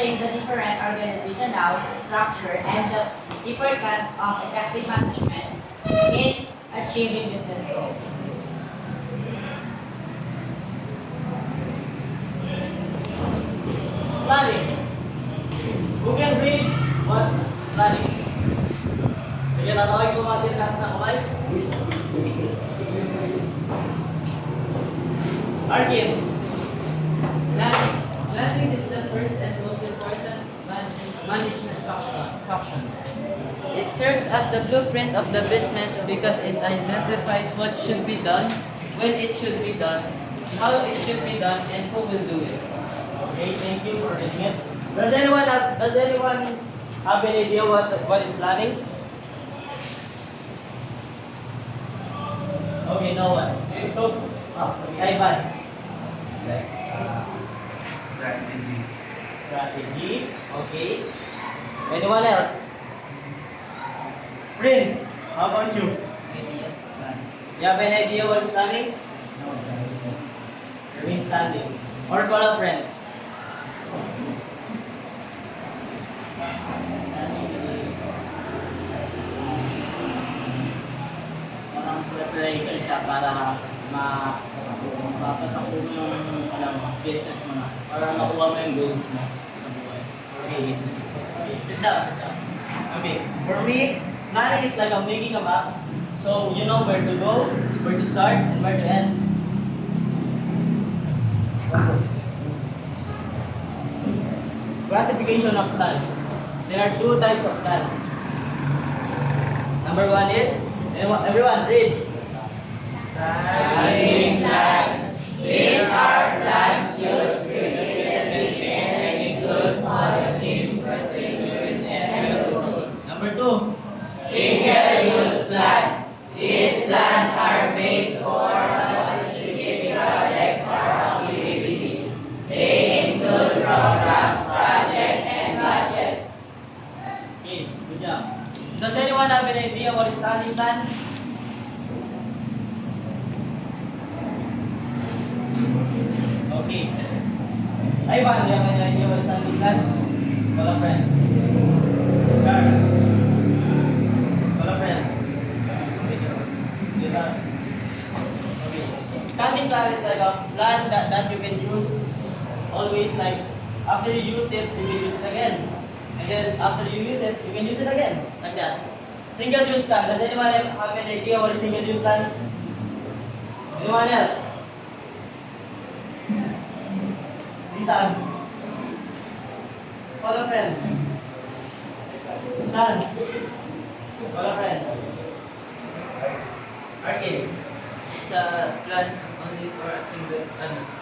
explain the different organizational structure and the importance of effective management in achieving business goals. Planning. Who can read what planning? Sige, tatawag ko mga din sa kamay. Arkin. Planning. Planning is the first and most important management function. It serves as the blueprint of the business because it identifies what should be done, when it should be done, how it should be done, and who will do it. Okay, thank you for reading it. Does anyone have an idea what is planning? Okay, no one. So, Ivan. Strategy. Strategy. Okay. Anyone else? Prince, how about you? You have an idea what is planning? Remain standing. Or call a friend. Parang preparation siya para mapapatakbo mo yung business mo na. Para makuha mo yung goals mo sa buhay. Okay, sit down, sit down. Okay, for me, planning is like I'm making a map. So you know where to go, where to start, and where to end. Classification of plans. There are two types of plans. Number one is, everyone read. Planning plan. These are plans used repeatedly and include policies, procedures, and rules. Number two. Single-use plan. These plans are made for a specific project or activity. They include programs, projects, and budgets. Okay, good job. Does anyone have an idea what is planning plan? Okay. Ivan, do you have any idea what is planning plan? Call a friend. Guys. Call a friend. Okay. Standing plan is like a plan that you can use always, like after you use it, you can use it again. And then after you use it, you can use it again. Like that. Single use plan. Does anyone have an idea what is single use plan? Anyone else? Dita. Call a friend. Shan. Call a friend. Okay. It's a plan only for a single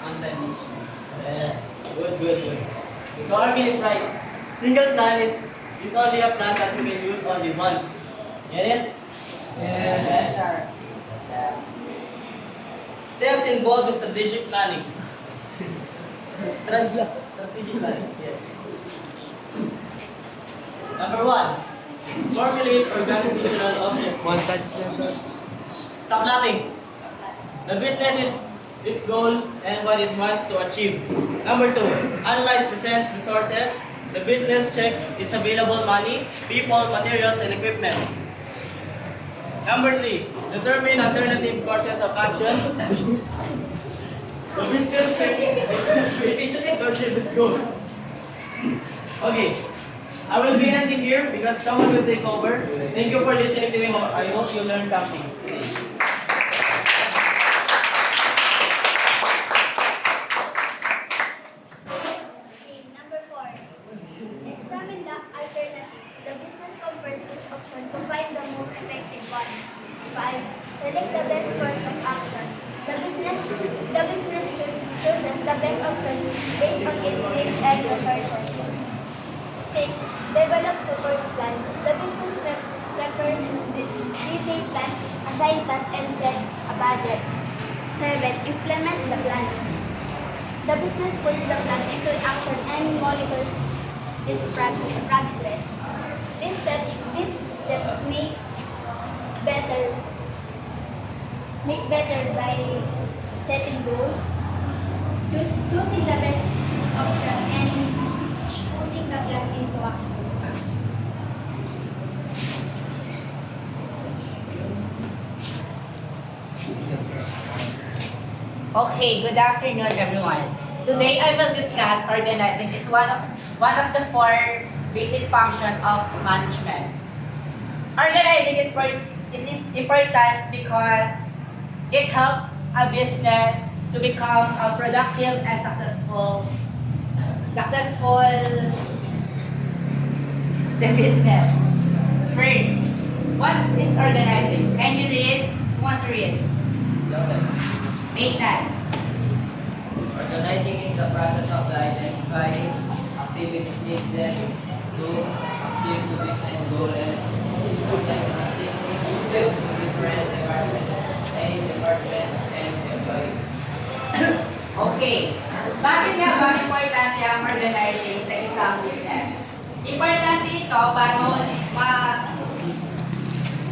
online mission. Yes. Good, good, good. So Arkin is right. Single plan is only a plan that you can use only once. Get it? Yes. Sir. Steps involved in strategic planning. Strategic planning. Yeah. Number one, formulate organizational objectives. Stop laughing. The business is its goal and what it wants to achieve. Number two, analyze present resources. The business checks its available money, people, materials, and equipment. Number three, determine alternative courses of action. The business checks its goal. Okay, I will be ending here because someone will take over. Thank you for listening to me. I hope you learned something. Number 4. Examine the alternatives. The business compares each option to find the most effective one. 5. Select the best course of action. The business chooses the best option based on its needs and resources. 6. Develop support plans. The business prepares detailed plans, assign tasks, and set a budget. 7. Implement the plan. The business puts the plan into action and monitors its progress. These steps make better by setting goals, choosing the best option, and putting Okay, good afternoon everyone. Today I will discuss organizing is one of the four basic functions of management. Organizing is important because it helps a business to become a productive and successful the business. First, what is organizing? Can you read? Who wants to read? Nathan. Organizing is the process of identifying activities needed to achieve the business goal and assisting to different departments and employees. Okay. Bakit nga ba importante ang organizing sa isang business? Importante ito para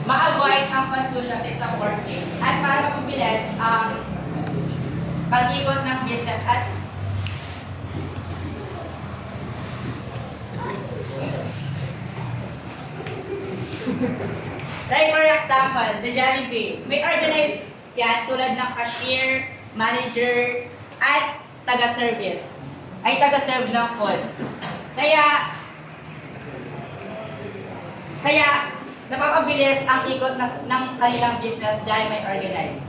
ma-avoid ang confusion sa isang working at para mabilis ang pag-ikot ng business at like for example, the Jollibee, may organize yan tulad ng cashier, manager, at taga-service. Ay taga-serve ng food. Kaya napapabilis ang ikot ng kanilang business dahil may organize.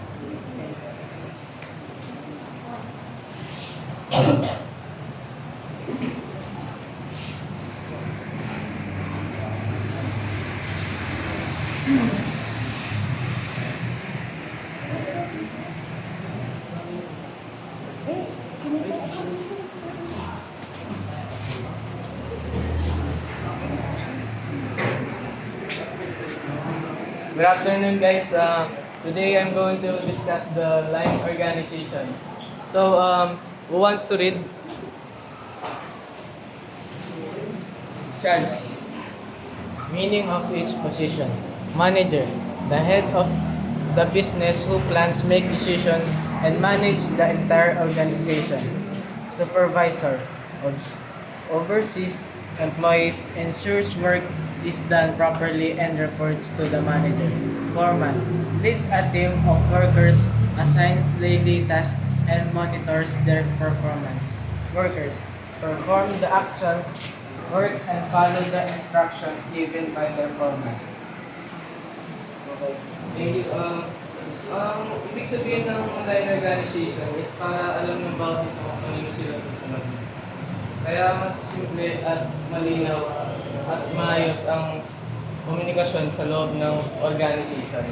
Good afternoon, guys. Today I'm going to discuss the line organization. So, who wants to read? Charge. Meaning of each position. Manager, the head of the business who plans, make decisions, and manage the entire organization. Supervisor, oversees employees, ensures work is done properly and reports to the manager. Foreman, leads a team of workers, assigns daily tasks, and monitors their performance. Workers, perform the actual work and follow the instructions given by their foreman. Okay. Maybe, ibig sabihin ng line organization is para alam ng bawat isa kung kanino sila susunod. Kaya mas simple at malinaw at maayos ang komunikasyon sa loob ng organization.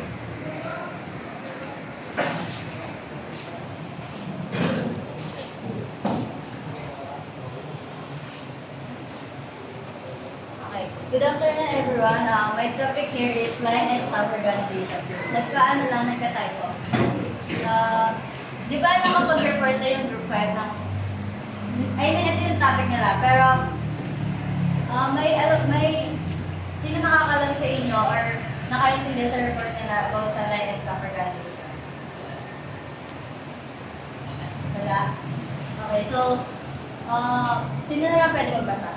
Okay. Good afternoon, everyone. My topic here is line and staff organization. Nagka-typo. Di ba nakapag-report na yung group 5 ng... ito yung topic nila, pero may sino nakakalam sa inyo or nakaintindi sa report nila about sa line and staff organization? Wala? Okay, so, sino na lang pwede magbasa?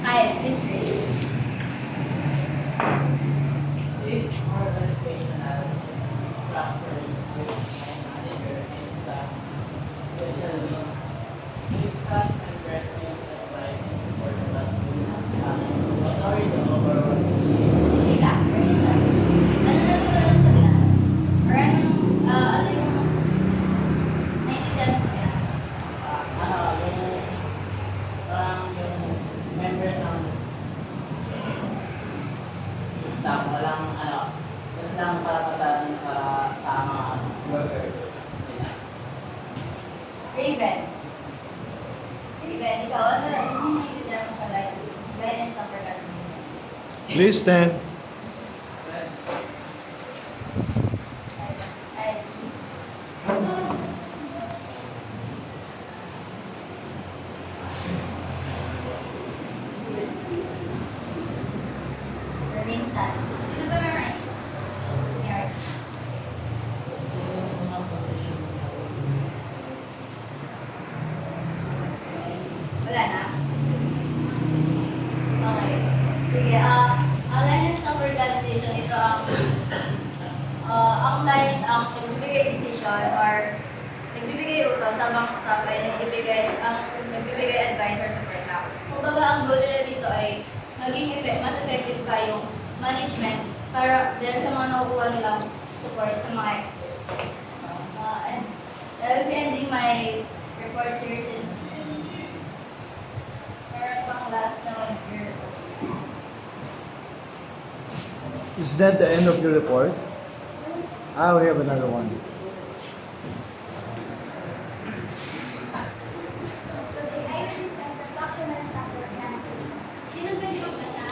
Kyle, please read. This organizational structure includes my manager and staff, specialists, staff and president that provide and support the authority overall. Teka, Marisa. Ano na ito lang sa binasa? Or ano yung naiintindihan mo sa binasa? Yung member ng staff, walang kasi lang karapatan para sa mga worker. Raven. Raven, ikaw, ano na yung naiintindihan mo sa line and staff organization? Please stand. Ay, Winston. Sino ba meron? Yours. Wala na? Okay. Sige, line and nagbibigay utos habang staff ay nagbibigay advice or support na. Kumbaga, ang goal nila dito ay maging mas effective pa yung management para dahil sa mga nakukuha nilang support sa mga experts. And I'll be ending my report here since meron pang last na 1 year. Is that the end of your report? We have another one. Today, I will discuss the functional staff organization. Sino pwede magbasa?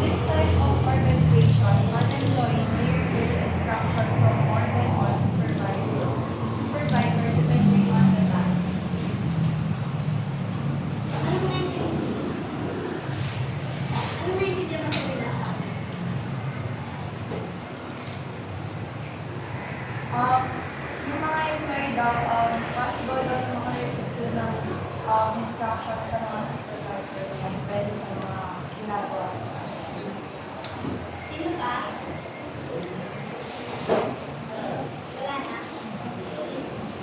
This type of organization, one employee may receive instruction from more than one supervisor depending on the task. Anong naiintindihan mo sa binasa? Yung mga employee daw, possible daw yung mga receive ng instruction sa mga supervisor kung pwede sa mga ginagawa sa Sino pa? Wala na.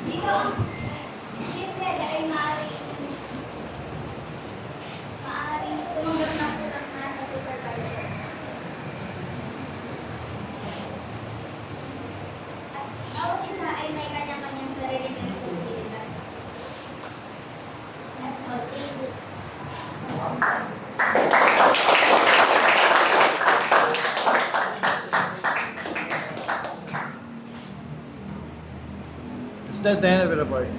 Dito, ang pwede ay maaaring tumanggap ng utas na sa supervisor. At bawat isa ay may kanya-kanyang sariling responsibilidad. That's all. Thank you. Is that the end of your report?